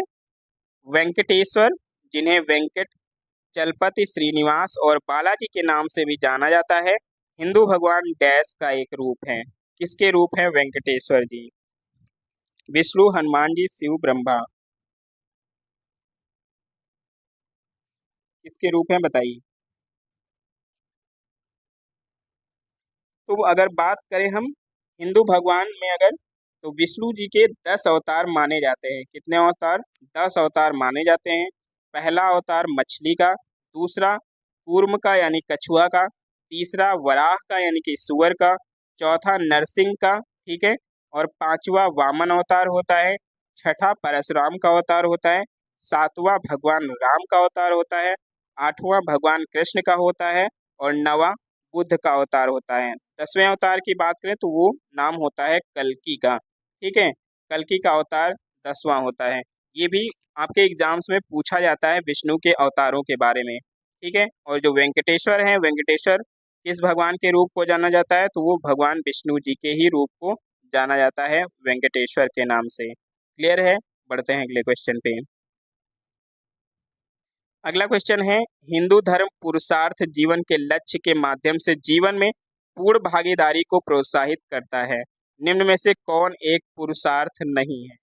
वेंकटेश्वर, जिन्हें वेंकट चलपति श्रीनिवास और बालाजी के नाम से भी जाना जाता है, हिंदू भगवान डैश का एक रूप है। किसके रूप है वेंकटेश्वर जी? विष्णु, हनुमान जी, शिव, ब्रह्मा? किसके रूप हैं बताइए? तो अगर बात करें हम हिंदू भगवान में अगर, तो विष्णु जी के 10 अवतार माने जाते हैं। कितने अवतार? 10 अवतार माने जाते हैं। पहला अवतार मछली का, दूसरा कूर्म का यानी कछुआ का, तीसरा वराह का यानी कि सुअर का, चौथा नरसिंह का, ठीक है, और पांचवा वामन अवतार होता है, छठा परशुराम का अवतार होता है, सातवां भगवान राम का अवतार होता है, आठवां भगवान कृष्ण का होता है, और नवा बुद्ध का अवतार होता है। 10वें अवतार की बात करें तो वो नाम होता है कल्कि का। ठीक है, कल्कि का अवतार 10वां होता है। ये भी आपके एग्जाम्स में पूछा जाता है विष्णु के अवतारों के बारे में। ठीक है, और जो वेंकटेश्वर है, वेंकटेश्वर किस भगवान के रूप को जाना जाता है? तो वो भगवान विष्णु जी के ही रूप को जाना जाता है वेंकटेश्वर के नाम से। क्लियर है? बढ़ते हैं अगले क्वेश्चन पे। अगला क्वेश्चन है, हिंदू धर्म पुरुषार्थ जीवन के लक्ष्य के माध्यम से जीवन में पूर्ण भागीदारी को प्रोत्साहित करता है। निम्न में से कौन एक पुरुषार्थ नहीं है?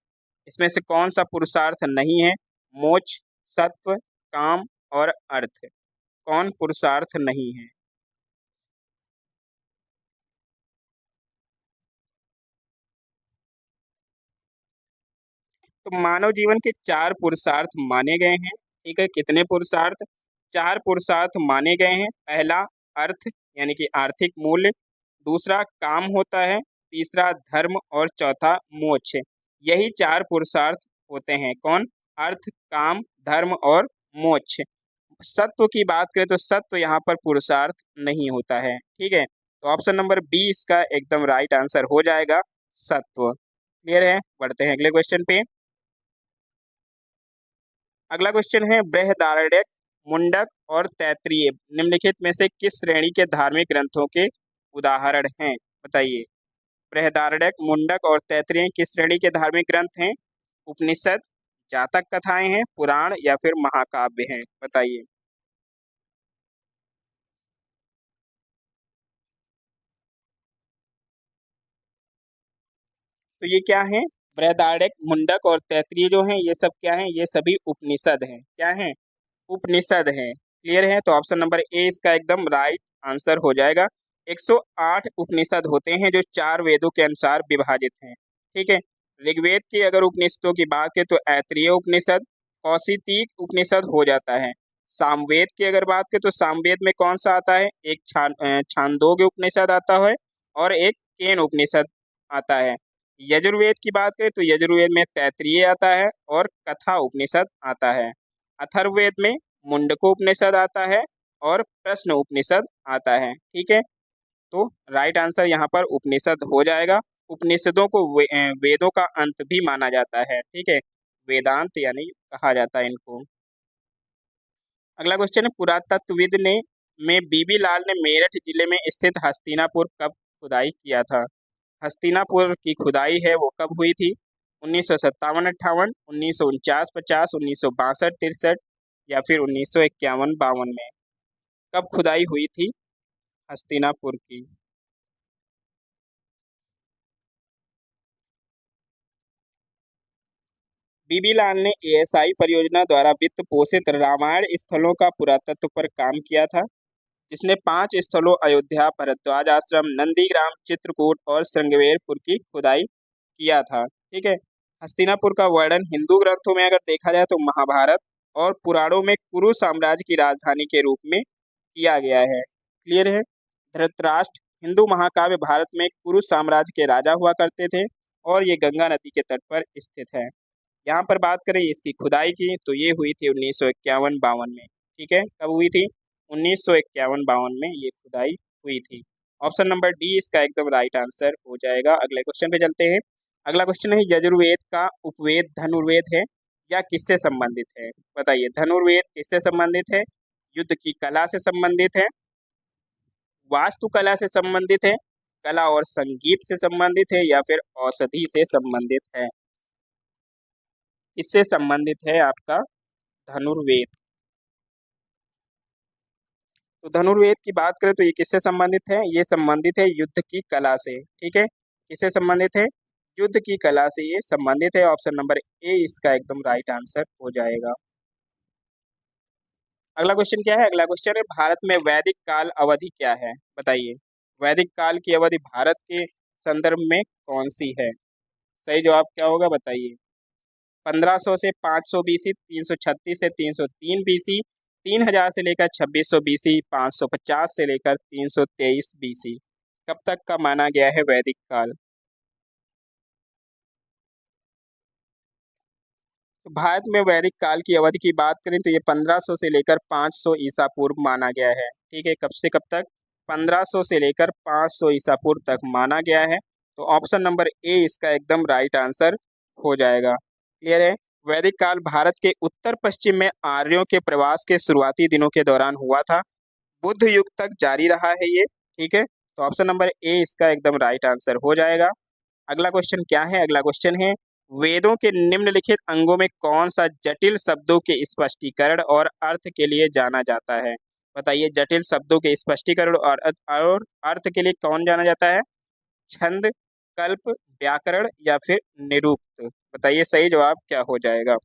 इसमें से कौन सा पुरुषार्थ नहीं है? मोक्ष, सत्व, काम और अर्थ। कौन पुरुषार्थ नहीं है? तो मानव जीवन के चार पुरुषार्थ माने गए हैं। ठीक है, कितने पुरुषार्थ? चार पुरुषार्थ माने गए हैं। पहला अर्थ यानी कि आर्थिक मूल्य, दूसरा काम होता है, तीसरा धर्म और चौथा मोक्ष। यही चार पुरुषार्थ होते हैं। कौन? अर्थ, काम, धर्म और मोक्ष। सत्व की बात करें तो सत्व यहाँ पर पुरुषार्थ नहीं होता है। ठीक है, तो ऑप्शन नंबर बी इसका एकदम राइट आंसर हो जाएगा, सत्व। क्लियर है? बढ़ते हैं अगले क्वेश्चन पे। अगला क्वेश्चन है, बृहदारण्यक, मुंडक और तैत्तिरीय निम्नलिखित में से किस श्रेणी के धार्मिक ग्रंथों के उदाहरण हैं? बताइए। बृहदारण्यक, मुंडक और तैत्तिरीय किस श्रेणी के धार्मिक ग्रंथ हैं? उपनिषद, जातक कथाएं हैं, पुराण या फिर महाकाव्य हैं? बताइए। तो ये क्या है? बृहदारण्यक, मुंडक और तैत्तिरीय जो हैं ये सब क्या हैं? ये सभी उपनिषद हैं। क्या हैं? उपनिषद हैं। क्लियर है? तो ऑप्शन नंबर ए इसका एकदम राइट आंसर हो जाएगा। 108 उपनिषद होते हैं जो चार वेदों के अनुसार विभाजित हैं। ठीक है, ऋग्वेद की अगर उपनिषदों की बात करें तो ऐतरेय उपनिषद, कौशितक उपनिषद हो जाता है। सामवेद की अगर बात करें तो सामवेद में कौन सा आता है? एक छांदोग्य उपनिषद आता है और एक केन उपनिषद आता है। यजुर्वेद की बात करें तो यजुर्वेद में तैत्तिरीय आता है और कथा उपनिषद आता है। अथर्ववेद में मुंडको उपनिषद आता है और प्रश्न उपनिषद आता है। ठीक है, तो राइट आंसर यहाँ पर उपनिषद हो जाएगा। उपनिषदों को वेदों का अंत भी माना जाता है। ठीक है, वेदांत यानी कहा जाता है इनको। अगला क्वेश्चन है, पुरातत्वविद ने में बीबी लाल ने मेरठ जिले में स्थित हस्तिनापुर कब खुदाई किया था? हस्तिनापुर की खुदाई है वो कब हुई थी? 1957-58, 1949-50, 1962-63 या फिर 1951-52 में? कब खुदाई हुई थी हस्तिनापुर की? बीबी लाल ने एएसआई परियोजना द्वारा वित्त पोषित रामायण स्थलों का पुरातत्व पर काम किया था, जिसने 5 स्थलों अयोध्या, भरद्वाज आश्रम, नंदीग्राम, चित्रकूट और श्रृंगेरपुर की खुदाई किया था। ठीक है, हस्तिनापुर का वर्णन हिंदू ग्रंथों में अगर देखा जाए तो महाभारत और पुराणों में कुरु साम्राज्य की राजधानी के रूप में किया गया है। क्लियर है? धृतराष्ट्र हिंदू महाकाव्य भारत में कुरु साम्राज्य के राजा हुआ करते थे और ये गंगा नदी के तट पर स्थित है। यहाँ पर बात करें इसकी खुदाई की तो ये हुई थी 1951-52 में। ठीक है, कब हुई थी? 1951-52 में ये खुदाई हुई थी। ऑप्शन नंबर डी इसका एकदम राइट आंसर हो जाएगा। अगले क्वेश्चन पे चलते हैं। अगला क्वेश्चन है, यजुर्वेद का उपवेद धनुर्वेद है या किससे संबंधित है? बताइए, धनुर्वेद किससे संबंधित है? युद्ध की कला से संबंधित है, वास्तुकला से संबंधित है, कला और संगीत से संबंधित है या फिर औषधि से संबंधित है? इससे संबंधित है आपका धनुर्वेद। तो धनुर्वेद की बात करें तो ये किससे संबंधित है? ये संबंधित है युद्ध की कला से। ठीक है, किससे संबंधित है? युद्ध की कला से ये संबंधित है। ऑप्शन नंबर ए इसका एकदम राइट आंसर हो जाएगा। अगला क्वेश्चन क्या है? अगला क्वेश्चन है, भारत में वैदिक काल अवधि क्या है? बताइए। वैदिक काल की अवधि भारत के संदर्भ में कौन सी है? सही जवाब क्या होगा बताइए। 1500 से 500 बीसी, 336 से 303 बीसी, 3000 से लेकर 2600 बीसी, 550 से लेकर 323 बीसी। कब तक का माना गया है वैदिक काल? तो भारत में वैदिक काल की अवधि की बात करें तो ये 1500 से लेकर 500 ईसा पूर्व माना गया है। ठीक है, कब से कब तक? 1500 से लेकर 500 ईसा पूर्व तक माना गया है। तो ऑप्शन नंबर ए इसका एकदम राइट आंसर हो जाएगा। क्लियर है? वैदिक काल भारत के उत्तर पश्चिम में आर्यों के प्रवास के शुरुआती दिनों के दौरान हुआ था। बुद्ध युग तक जारी रहा है ये। ठीक है, तो ऑप्शन नंबर ए इसका एकदम राइट आंसर हो जाएगा। अगला क्वेश्चन क्या है? अगला क्वेश्चन है, वेदों के निम्नलिखित अंगों में कौन सा जटिल शब्दों के स्पष्टीकरण और अर्थ के लिए जाना जाता है? बताइए, जटिल शब्दों के स्पष्टीकरण और अर्थ के लिए कौन जाना जाता है? छंद, कल्प, व्याकरण या फिर निरुक्त? बताइए सही जवाब क्या हो जाएगा?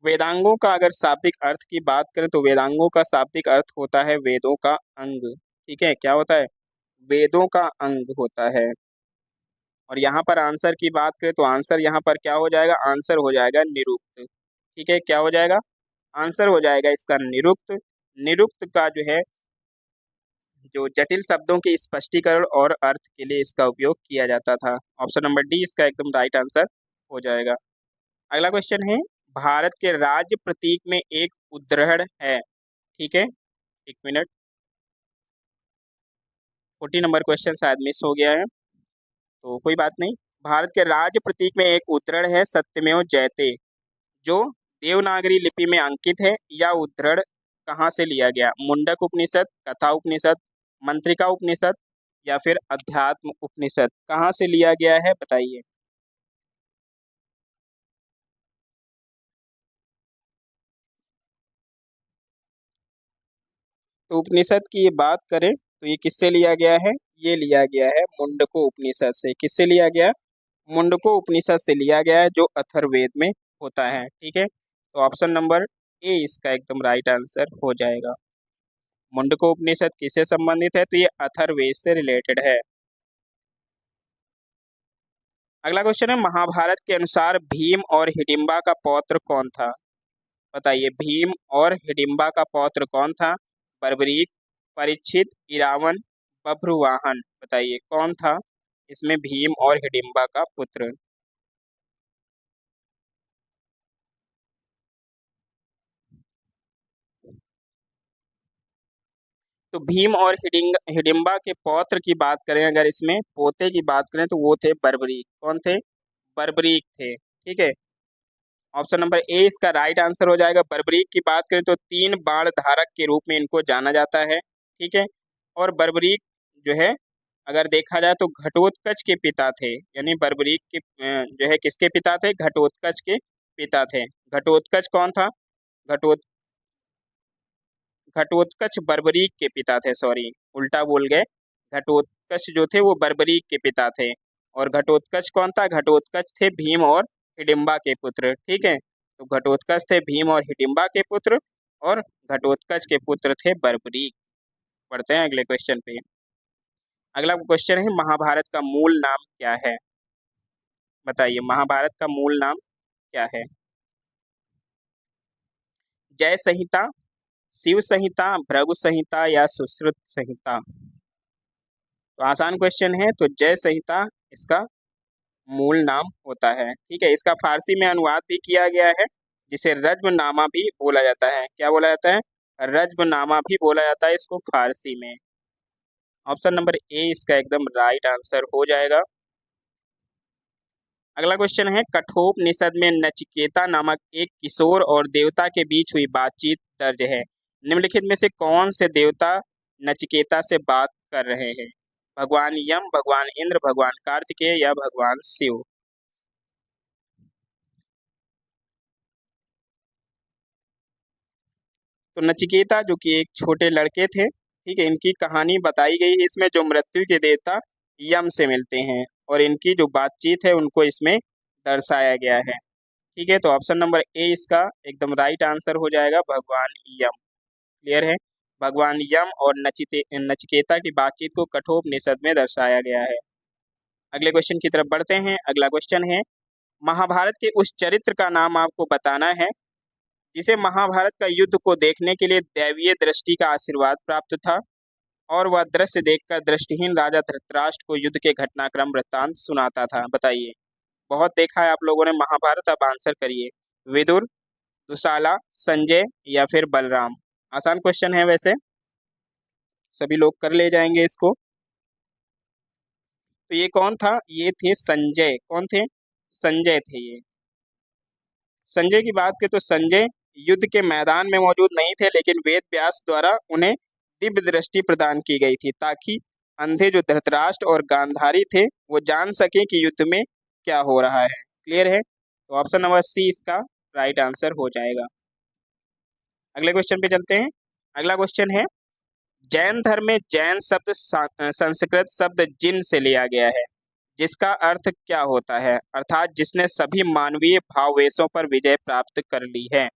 वेदांगों का अगर शाब्दिक अर्थ की बात करें तो वेदांगों का शाब्दिक अर्थ होता है वेदों का अंग। ठीक है, क्या होता है? वेदों का अंग होता है। और यहाँ पर आंसर की बात करें तो आंसर यहाँ पर क्या हो जाएगा? आंसर हो जाएगा निरुक्त। ठीक है, क्या हो जाएगा? आंसर हो जाएगा इसका निरुक्त। निरुक्त का जो है, जो जटिल शब्दों के स्पष्टीकरण और अर्थ के लिए इसका उपयोग किया जाता था। ऑप्शन नंबर डी इसका एकदम राइट आंसर हो जाएगा। अगला क्वेश्चन है, भारत के राज्य प्रतीक में एक उद्धरण है। ठीक है, एक मिनट, 40 नंबर क्वेश्चन शायद मिस हो गया है, तो कोई बात नहीं। भारत के राज्य प्रतीक में एक उद्धरण है सत्यमेव जयते, जो देवनागरी लिपि में अंकित है। या उद्धरण कहाँ से लिया गया? मुंडक उपनिषद, कथा उपनिषद, मंत्रिका उपनिषद या फिर अध्यात्म उपनिषद? कहाँ से लिया गया है बताइए? तो उपनिषद की ये बात करें तो ये किससे लिया गया है? ये लिया गया है मुंडको उपनिषद से। किससे लिया गया? मुंडको उपनिषद से लिया गया है, जो अथर्ववेद में होता है। ठीक है, तो ऑप्शन नंबर ए इसका एकदम राइट आंसर हो जाएगा। मुंडको उपनिषद किससे संबंधित है? तो ये अथर्ववेद से रिलेटेड है। अगला क्वेश्चन है, महाभारत के अनुसार भीम और हिडिंबा का पौत्र कौन था? बताइए, भीम और हिडिंबा का पौत्र कौन था? बर्बरीक, परीक्षित, इरावन, बभ्रुवाहन? बताइए कौन था इसमें भीम और हिडिंबा का पुत्र? तो भीम और हिडिंबा के पौत्र की बात करें, अगर इसमें पोते की बात करें तो वो थे बर्बरीक। कौन थे? बर्बरीक थे। ठीक है, ऑप्शन नंबर ए इसका राइट आंसर हो जाएगा। बर्बरीक की बात करें तो तीन बाण धारक के रूप में इनको जाना जाता है। ठीक है, और बर्बरीक जो है, अगर देखा जाए तो घटोत्कच के पिता थे। यानी बर्बरीक के जो है किसके पिता थे? घटोत्कच के पिता थे। घटोत्कच कौन था? घटोत घटोत्कच बर्बरीक के पिता थे, सॉरी उल्टा बोल गए। घटोत्कच जो थे वो बर्बरीक के पिता थे। और घटोत्कच कौन था? घटोत्कच थे भीम और हिडिंबा के पुत्र। ठीक है, तो घटोत्कच थे भीम और हिडिंबा के पुत्र, और घटोत्कच के पुत्र थे बर्बरीक। पढ़ते हैं अगले क्वेश्चन पे। अगला क्वेश्चन है, महाभारत का मूल नाम क्या है? बताइए, महाभारत का मूल नाम क्या है? जय संहिता, शिव संहिता, भृगु संहिता या सुश्रुत संहिता? तो आसान क्वेश्चन है, तो जय संहिता इसका मूल नाम होता है। ठीक है, इसका फारसी में अनुवाद भी किया गया है, जिसे रज्मनामा भी बोला जाता है। क्या बोला जाता है? रज्मनामा भी बोला जाता है इसको फारसी में। ऑप्शन नंबर ए इसका एकदम राइट आंसर हो जाएगा। अगला क्वेश्चन है, कठोपनिषद में नचिकेता नामक एक किशोर और देवता के बीच हुई बातचीत दर्ज है। निम्नलिखित में से कौन से देवता नचिकेता से बात कर रहे हैं? भगवान यम, भगवान इंद्र, भगवान कार्तिकेय या भगवान शिव? तो नचिकेता जो कि एक छोटे लड़के थे, ठीक है, इनकी कहानी बताई गई है इसमें, जो मृत्यु के देवता यम से मिलते हैं, और इनकी जो बातचीत है उनको इसमें दर्शाया गया है। ठीक है, तो ऑप्शन नंबर ए इसका एकदम राइट आंसर हो जाएगा, भगवान यम। क्लियर है? भगवान यम और नचिकेता की बातचीत को कठोपनिषद में दर्शाया गया है। अगले क्वेश्चन की तरफ बढ़ते हैं। अगला क्वेश्चन है, महाभारत के उस चरित्र का नाम आपको बताना है जिसे महाभारत का युद्ध को देखने के लिए दैवीय दृष्टि का आशीर्वाद प्राप्त था, और वह दृश्य देखकर दृष्टिहीन राजा धृतराष्ट्र को युद्ध के घटनाक्रम वृत्तांत सुनाता था। बताइए, बहुत देखा है आप लोगों ने महाभारत, अब आंसर करिए। विदुर, दुशाला, संजय या फिर बलराम? आसान क्वेश्चन है वैसे, सभी लोग कर ले जाएंगे इसको। तो ये कौन था? ये थे संजय। कौन थे? संजय थे ये। संजय की बात करें तो संजय युद्ध के मैदान में मौजूद नहीं थे, लेकिन वेद व्यास द्वारा उन्हें दिव्य दृष्टि प्रदान की गई थी, ताकि अंधे जो धृतराष्ट्र और गांधारी थे वो जान सके कि युद्ध में क्या हो रहा है। क्लियर है? तो ऑप्शन नंबर सी इसका राइट आंसर हो जाएगा। अगले क्वेश्चन पे चलते हैं। अगला क्वेश्चन है, जैन धर्म में जैन शब्द संस्कृत शब्द जिन से लिया गया है, जिसका अर्थ क्या होता है, अर्थात जिसने सभी मानवीय भाववेशों पर विजय प्राप्त कर ली है।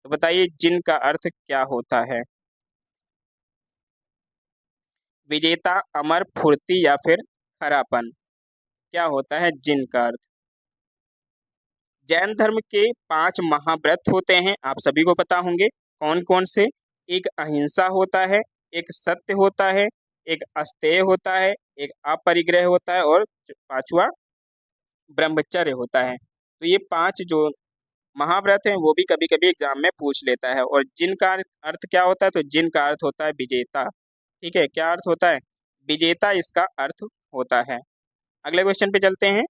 तो बताइए जिन का अर्थ क्या होता है? विजेता, अमर, फुर्ती या फिर खरापन? क्या होता है जिन का अर्थ? जैन धर्म के 5 महाव्रत होते हैं, आप सभी को पता होंगे। कौन कौन से? एक अहिंसा होता है, एक सत्य होता है, एक अस्तेय होता है, एक अपरिग्रह होता है और पांचवा ब्रह्मचर्य होता है। तो ये 5 जो महाव्रत हैं वो भी कभी कभी एग्जाम में पूछ लेता है। और जिन का अर्थ क्या होता है? तो जिन का अर्थ होता है विजेता। ठीक है, क्या अर्थ होता है? विजेता इसका अर्थ होता है। अगले क्वेश्चन पे चलते हैं।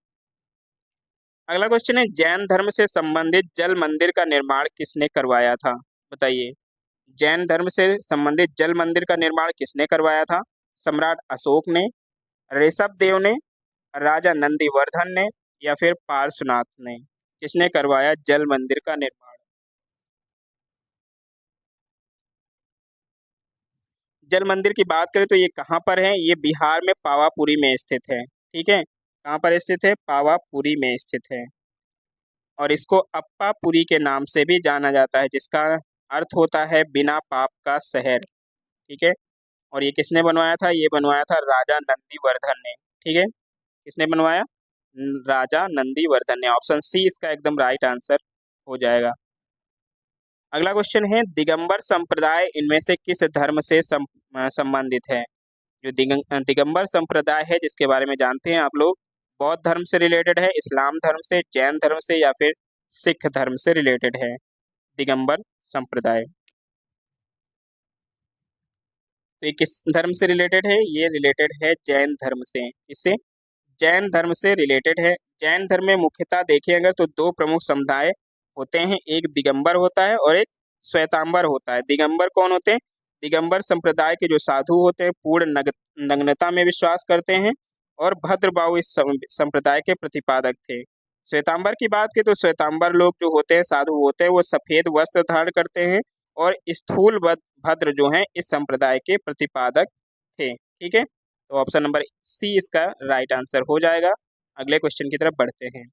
अगला क्वेश्चन है, जैन धर्म से संबंधित जल मंदिर का निर्माण किसने करवाया था? बताइए, जैन धर्म से संबंधित जल मंदिर का निर्माण किसने करवाया था? सम्राट अशोक ने, ऋषभ देव ने, राजा नंदीवर्धन ने या फिर पार्श्वनाथ ने? किसने करवाया जल मंदिर का निर्माण? जल मंदिर की बात करें तो ये कहाँ पर है? ये बिहार में पावापुरी में स्थित है। ठीक है, कहाँ पर स्थित है? पावापुरी में स्थित है। और इसको अप्पापुरी के नाम से भी जाना जाता है, जिसका अर्थ होता है बिना पाप का शहर। ठीक है, और ये किसने बनवाया था? ये बनवाया था राजा नंदीवर्धन ने। ठीक है, किसने बनवाया? राजा नंदीवर्धन ने। ऑप्शन सी इसका एकदम राइट आंसर हो जाएगा। अगला क्वेश्चन है, दिगंबर संप्रदाय इनमें से किस धर्म से संबंधित है? जो दिगंबर संप्रदाय है जिसके बारे में जानते हैं आप लोग, बौद्ध धर्म से रिलेटेड है, इस्लाम धर्म से, जैन धर्म से या फिर सिख धर्म से रिलेटेड है दिगंबर संप्रदाय? तो ये किस धर्म से रिलेटेड है? ये रिलेटेड है जैन धर्म से। इससे जैन धर्म से रिलेटेड है। जैन धर्म में मुख्यतः देखें अगर तो 2 प्रमुख समुदाय होते हैं, एक दिगंबर होता है और एक श्वेतांबर होता है। दिगंबर कौन होते हैं? दिगंबर संप्रदाय के जो साधु होते हैं पूर्ण नग्नता में विश्वास करते हैं और भद्रबाहु इस संप्रदाय के प्रतिपादक थे। श्वेतांबर की बात करें तो श्वेतांबर लोग जो होते हैं, साधु होते हैं, वो सफेद वस्त्र धारण करते हैं और स्थूल भद्र जो हैं इस संप्रदाय के प्रतिपादक थे। ठीक है, तो ऑप्शन नंबर सी इसका राइट आंसर हो जाएगा। अगले क्वेश्चन की तरफ बढ़ते हैं।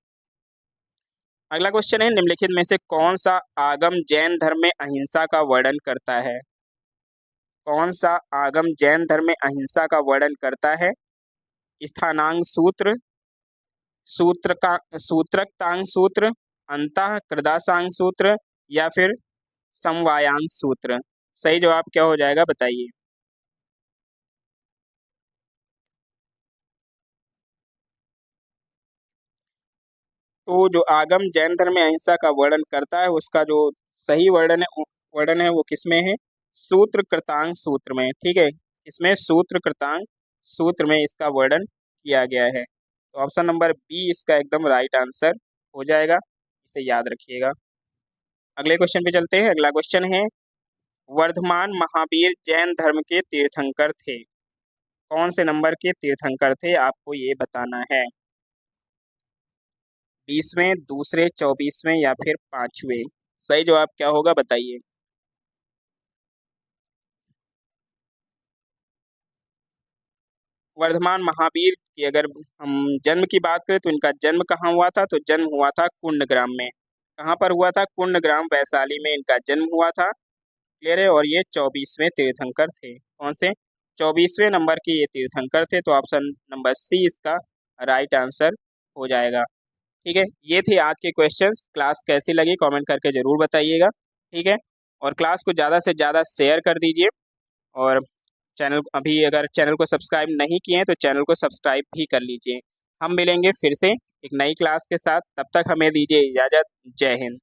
अगला क्वेश्चन है, निम्नलिखित में से कौन सा आगम जैन धर्म में अहिंसा का वर्णन करता है? कौन सा आगम जैन धर्म में अहिंसा का वर्णन करता है? स्थानांग सूत्र, सूत्रकांग सूत्र, अंतः कृदासांग सूत्र या फिर समवायांग सूत्र? सही जवाब क्या हो जाएगा बताइए? तो जो आगम जैन धर्म में अहिंसा का वर्णन करता है उसका जो सही वर्णन है वो किसमें है? सूत्र कृतांग सूत्र में। ठीक है, इसमें सूत्र कृतांग सूत्र में इसका वर्णन किया गया है। तो ऑप्शन नंबर बी इसका एकदम राइट आंसर हो जाएगा, इसे याद रखिएगा। अगले क्वेश्चन पे चलते हैं। अगला क्वेश्चन है, वर्धमान महावीर जैन धर्म के तीर्थंकर थे। कौन से नंबर के तीर्थंकर थे आपको ये बताना है? 20वें, दूसरे, 24वें या फिर 5वें? सही जवाब क्या होगा बताइए? वर्धमान महावीर की अगर हम जन्म की बात करें तो इनका जन्म कहाँ हुआ था? तो जन्म हुआ था कुंडग्राम में। कहाँ पर हुआ था? कुंडग्राम वैशाली में इनका जन्म हुआ था। क्लियर है, और ये 24वें तीर्थंकर थे। कौन से? 24वें नंबर के ये तीर्थंकर थे। तो ऑप्शन नंबर सी इसका राइट आंसर हो जाएगा। ठीक है, ये थे आज के क्वेश्चंस। क्लास कैसी लगी कमेंट करके ज़रूर बताइएगा। ठीक है, और क्लास को ज़्यादा से ज़्यादा शेयर कर दीजिए। और चैनल अभी अगर चैनल को सब्सक्राइब नहीं किए हैं तो चैनल को सब्सक्राइब भी कर लीजिए। हम मिलेंगे फिर से एक नई क्लास के साथ, तब तक हमें दीजिए इजाज़त। जय हिंद।